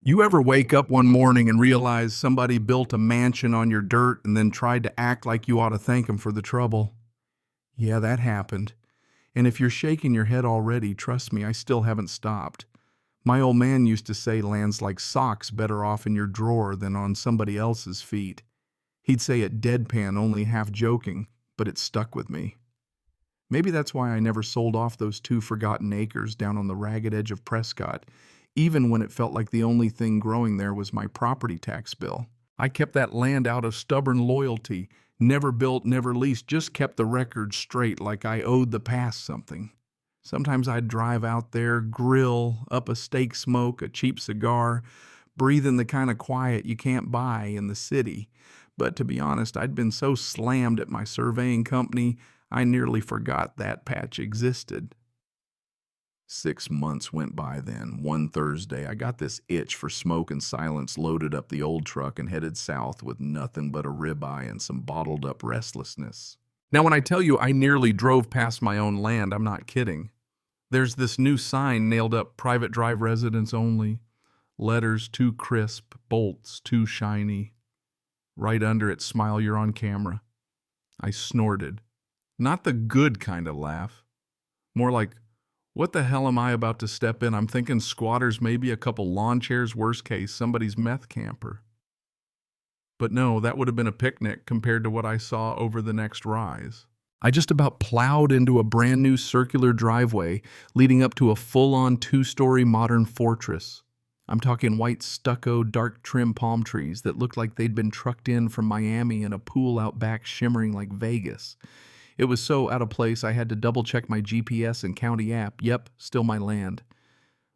You ever wake up one morning and realize somebody built a mansion on your dirt and then tried to act like you ought to thank them for the trouble? Yeah, that happened. And if you're shaking your head already, trust me, I still haven't stopped. My old man used to say land's like socks, better off in your drawer than on somebody else's feet. He'd say it deadpan, only half joking, but it stuck with me. Maybe that's why I never sold off those 2 forgotten acres down on the ragged edge of Prescott, even when it felt like the only thing growing there was my property tax bill. I kept that land out of stubborn loyalty, never built, never leased, just kept the record straight like I owed the past something. Sometimes I'd drive out there, grill, up a steak smoke, a cheap cigar, breathing the kind of quiet you can't buy in the city. But to be honest, I'd been so slammed at my surveying company, I nearly forgot that patch existed. 6 months went by then. One Thursday, I got this itch for smoke and silence, loaded up the old truck and headed south with nothing but a ribeye and some bottled up restlessness. Now, when I tell you I nearly drove past my own land, I'm not kidding. There's this new sign nailed up, private drive residents only. Letters too crisp, bolts too shiny. Right under it, smile, you're on camera. I snorted. Not the good kind of laugh. More like, what the hell am I about to step in? I'm thinking squatters, maybe a couple lawn chairs, worst case, somebody's meth camper. But no, that would have been a picnic compared to what I saw over the next rise. I just about plowed into a brand new circular driveway leading up to a full-on 2-story modern fortress. I'm talking white stucco, dark trim palm trees that looked like they'd been trucked in from Miami and a pool out back shimmering like Vegas. It was so out of place I had to double-check my GPS and county app. Yep, still my land.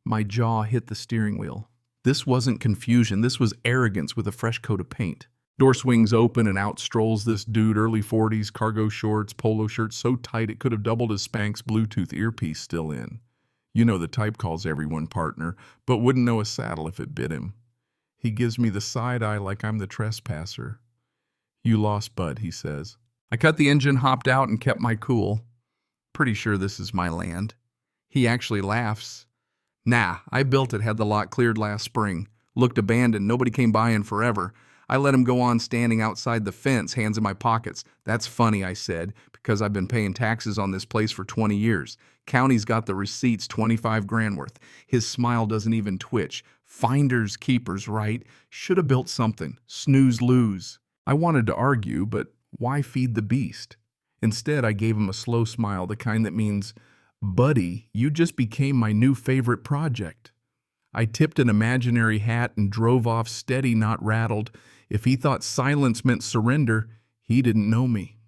My jaw hit the steering wheel. This wasn't confusion, this was arrogance with a fresh coat of paint. Door swings open and out strolls this dude, early 40s, cargo shorts, polo shirt so tight it could have doubled his Spanx Bluetooth earpiece still in. You know the type, calls everyone partner, but wouldn't know a saddle if it bit him. He gives me the side eye like I'm the trespasser. You lost, bud, he says. I cut the engine, hopped out, and kept my cool. Pretty sure this is my land. He actually laughs. Nah, I built it, had the lot cleared last spring. Looked abandoned, nobody came by in forever. I let him go on standing outside the fence, hands in my pockets. That's funny, I said, because I've been paying taxes on this place for 20 years. County's got the receipts, 25 grand worth. His smile doesn't even twitch. Finders keepers, right? Should have built something. Snooze lose. I wanted to argue, but why feed the beast? Instead, I gave him a slow smile, the kind that means, buddy, you just became my new favorite project. I tipped an imaginary hat and drove off steady, not rattled. If he thought silence meant surrender, he didn't know me.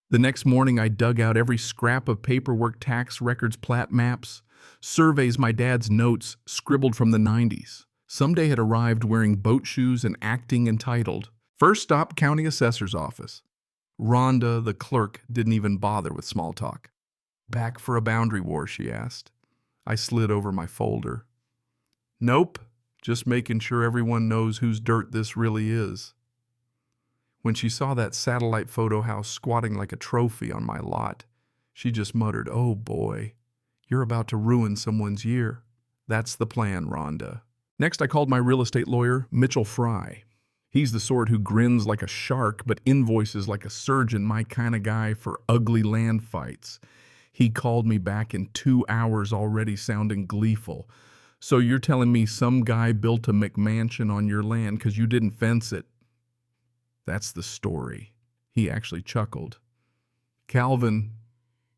The next morning, I dug out every scrap of paperwork, tax records, plat maps, surveys, my dad's notes, scribbled from the 90s. Someday had arrived wearing boat shoes and acting entitled. First stop, county assessor's office. Rhonda, the clerk, didn't even bother with small talk. Back for a boundary war, she asked. I slid over my folder. Nope, just making sure everyone knows whose dirt this really is. When she saw that satellite photo house squatting like a trophy on my lot, she just muttered, oh boy, you're about to ruin someone's year. That's the plan, Rhonda. Next, I called my real estate lawyer, Mitchell Fry. He's the sort who grins like a shark but invoices like a surgeon, my kind of guy for ugly land fights. He called me back in 2 hours already sounding gleeful. So you're telling me some guy built a McMansion on your land because you didn't fence it? That's the story. He actually chuckled. Calvin,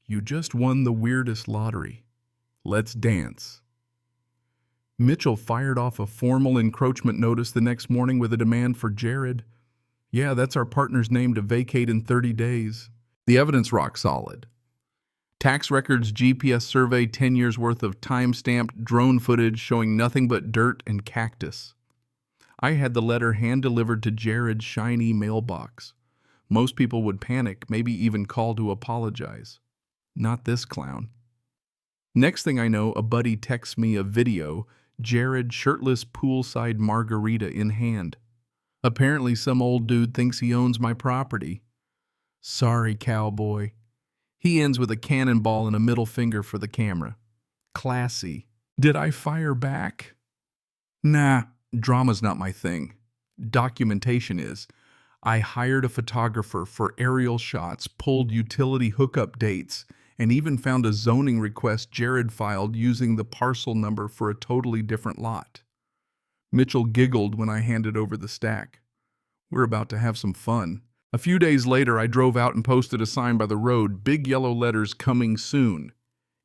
you just won the weirdest lottery. Let's dance. Mitchell fired off a formal encroachment notice the next morning with a demand for Jared. Yeah, that's our partner's name to vacate in 30 days. The evidence rock solid. Tax records, GPS survey, 10 years worth of time-stamped drone footage showing nothing but dirt and cactus. I had the letter hand-delivered to Jared's shiny mailbox. Most people would panic, maybe even call to apologize. Not this clown. Next thing I know, a buddy texts me a video, Jared shirtless poolside margarita in hand. Apparently some old dude thinks he owns my property. Sorry, cowboy. He ends with a cannonball and a middle finger for the camera. Classy. Did I fire back? Nah, drama's not my thing. Documentation is. I hired a photographer for aerial shots, pulled utility hookup dates, and even found a zoning request Jared filed using the parcel number for a totally different lot. Mitchell giggled when I handed over the stack. We're about to have some fun. A few days later, I drove out and posted a sign by the road, big yellow letters, "Coming soon."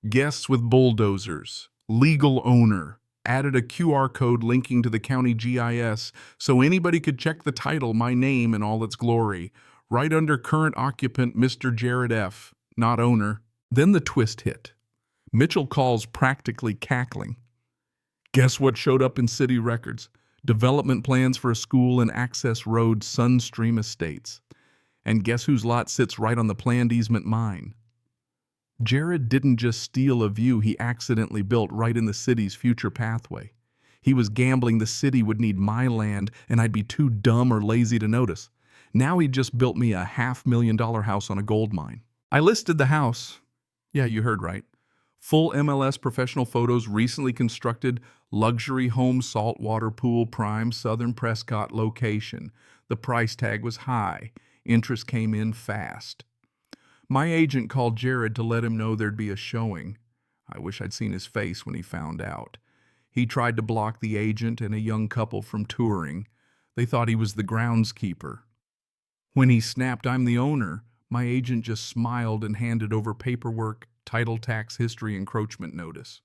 Guests with bulldozers. Legal owner. Added a QR code linking to the county GIS so anybody could check the title, my name in all its glory. Right under current occupant Mr. Jared F., not owner. Then the twist hit. Mitchell calls practically cackling. Guess what showed up in city records? Development plans for a school and access road, Sunstream Estates. And guess whose lot sits right on the planned easement? Mine. Jared didn't just steal a view he accidentally built right in the city's future pathway. He was gambling the city would need my land and I'd be too dumb or lazy to notice. Now he just built me a $500,000 house on a gold mine. I listed the house. Yeah, you heard right. Full MLS professional photos, recently constructed, luxury home, saltwater pool, prime, Southern Prescott location. The price tag was high. Interest came in fast. My agent called Jared to let him know there'd be a showing. I wish I'd seen his face when he found out. He tried to block the agent and a young couple from touring. They thought he was the groundskeeper. When he snapped, "I'm the owner," my agent just smiled and handed over paperwork, title, tax history, encroachment notice.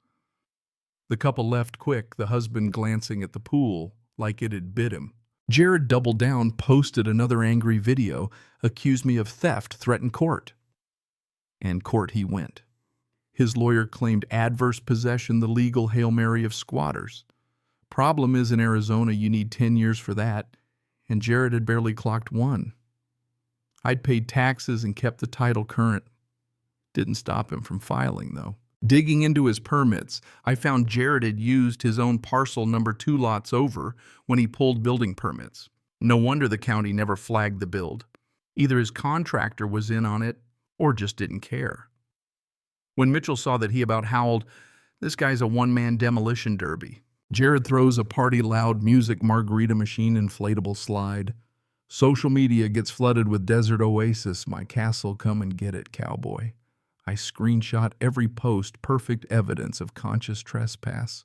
The couple left quick, the husband glancing at the pool like it had bit him. Jared doubled down, posted another angry video, accused me of theft, threatened court. And court he went. His lawyer claimed adverse possession, the legal Hail Mary of squatters. Problem is, in Arizona, you need 10 years for that, and Jared had barely clocked 1. I'd paid taxes and kept the title current. Didn't stop him from filing, though. Digging into his permits, I found Jared had used his own parcel number 2 lots over when he pulled building permits. No wonder the county never flagged the build. Either his contractor was in on it or just didn't care. When Mitchell saw that, he about howled, "This guy's a one-man demolition derby." Jared throws a party loud music margarita machine inflatable slide. Social media gets flooded with desert oasis, "My castle, come and get it, cowboy." I screenshot every post, perfect evidence of conscious trespass.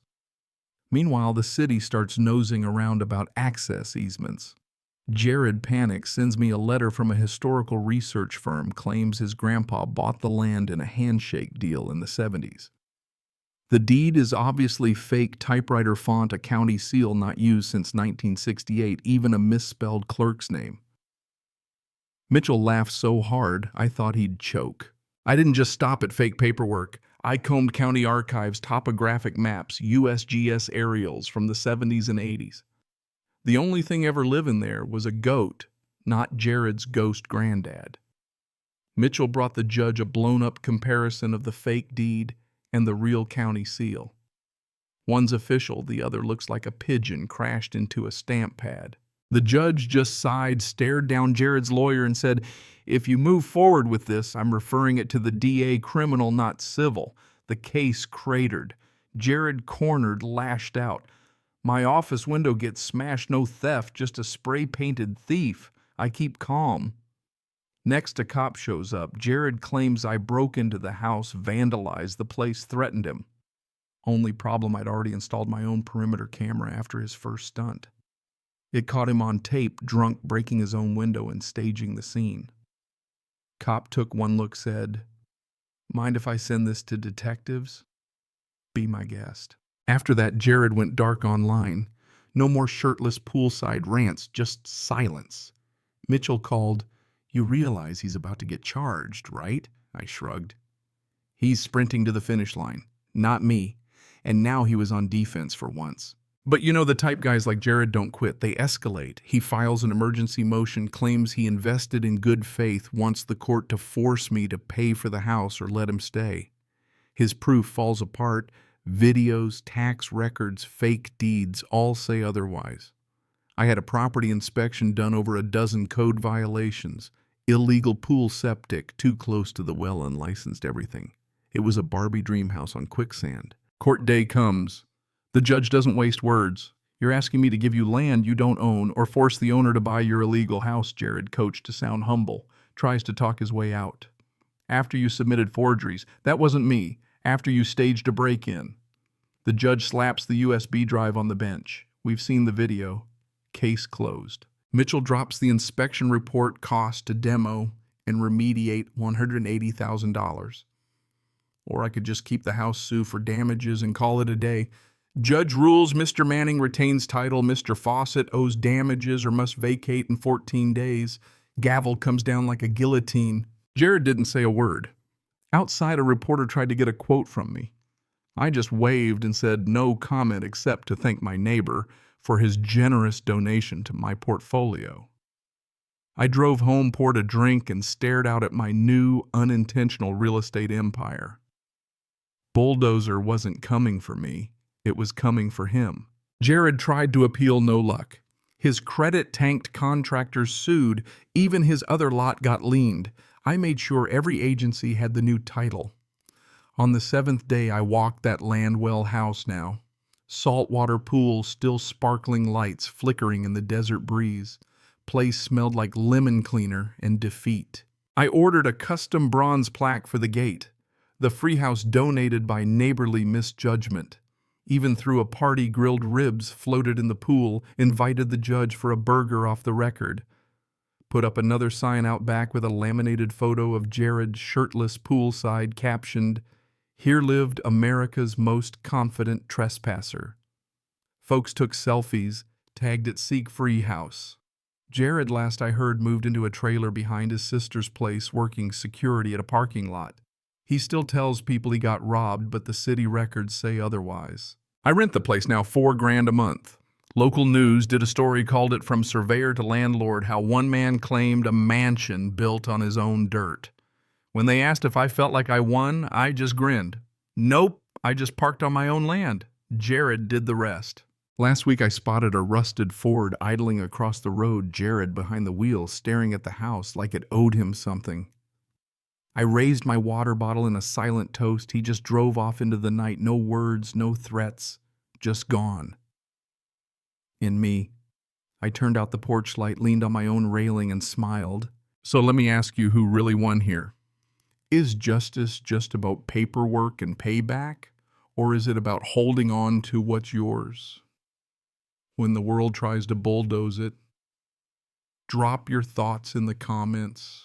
Meanwhile, the city starts nosing around about access easements. Jared panics, sends me a letter from a historical research firm, claims his grandpa bought the land in a handshake deal in the 70s. The deed is obviously fake typewriter font, a county seal not used since 1968, even a misspelled clerk's name. Mitchell laughed so hard I thought he'd choke. I didn't just stop at fake paperwork. I combed county archives, topographic maps, USGS aerials from the 70s and 80s. The only thing ever living there was a goat, not Jared's ghost granddad. Mitchell brought the judge a blown-up comparison of the fake deed and the real county seal. One's official, the other looks like a pigeon crashed into a stamp pad. The judge just sighed, stared down Jared's lawyer, and said, "If you move forward with this, I'm referring it to the DA, criminal, not civil." The case cratered. Jared cornered, lashed out. "My office window gets smashed, no theft, just a spray-painted thief. I keep calm." Next, a cop shows up. Jared claims I broke into the house, vandalized the place, threatened him. Only problem, I'd already installed my own perimeter camera after his first stunt. It caught him on tape, drunk, breaking his own window and staging the scene. Cop took one look, said, "Mind if I send this to detectives? Be my guest." After that, Jared went dark online. No more shirtless poolside rants, just silence. Mitchell called, "You realize he's about to get charged, right?" I shrugged. "He's sprinting to the finish line, not me." And now he was on defense for once. But you know, the type guys like Jared don't quit. They escalate. He files an emergency motion, claims he invested in good faith, wants the court to force me to pay for the house or let him stay. His proof falls apart. Videos, tax records, fake deeds, all say otherwise. I had a property inspection done over a dozen code violations. Illegal pool septic, too close to the well, unlicensed everything. It was a Barbie dream house on quicksand. Court day comes. The judge doesn't waste words. You're asking me to give you land you don't own or force the owner to buy your illegal house, Jared, coach to sound humble, tries to talk his way out. After you submitted forgeries, that wasn't me. After you staged a break-in. The judge slaps the USB drive on the bench. We've seen the video. Case closed. Mitchell drops the inspection report cost to demo and remediate $180,000. Or I could just keep the house sue for damages and call it a day. Judge rules Mr. Manning retains title, Mr. Fawcett owes damages or must vacate in 14 days. Gavel comes down like a guillotine. Jared didn't say a word. Outside, a reporter tried to get a quote from me. I just waved and said no comment except to thank my neighbor for his generous donation to my portfolio. I drove home, poured a drink, and stared out at my new, unintentional real estate empire. Bulldozer wasn't coming for me. It was coming for him. Jared tried to appeal, no luck. His credit-tanked contractors sued. Even his other lot got liened. I made sure every agency had the new title. On the 7th day, I walked that Landwell house now. Saltwater pool, still sparkling lights flickering in the desert breeze. Place smelled like lemon cleaner and defeat. I ordered a custom bronze plaque for the gate. The free house donated by neighborly misjudgment. Even threw a party, grilled ribs floated in the pool, invited the judge for a burger off the record. Put up another sign out back with a laminated photo of Jared shirtless poolside captioned, "Here lived America's most confident trespasser." Folks took selfies, tagged it Seek Free House. Jared, last I heard, moved into a trailer behind his sister's place working security at a parking lot. He still tells people he got robbed, but the city records say otherwise. I rent the place now $4,000 a month. Local news did a story, called it From Surveyor to Landlord, how one man claimed a mansion built on his own dirt. When they asked if I felt like I won, I just grinned. Nope, I just parked on my own land. Jared did the rest. Last week I spotted a rusted Ford idling across the road, Jared behind the wheel, staring at the house like it owed him something. I raised my water bottle in a silent toast. He just drove off into the night. No words, no threats, just gone. In me, I turned out the porch light, leaned on my own railing, and smiled. So let me ask you, who really won here? Is justice just about paperwork and payback? Or is it about holding on to what's yours? When the world tries to bulldoze it, drop your thoughts in the comments.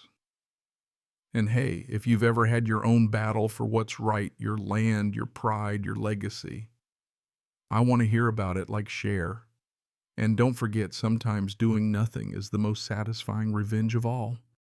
And hey, if you've ever had your own battle for what's right, your land, your pride, your legacy, I want to hear about it. Like, share. And don't forget, sometimes doing nothing is the most satisfying revenge of all.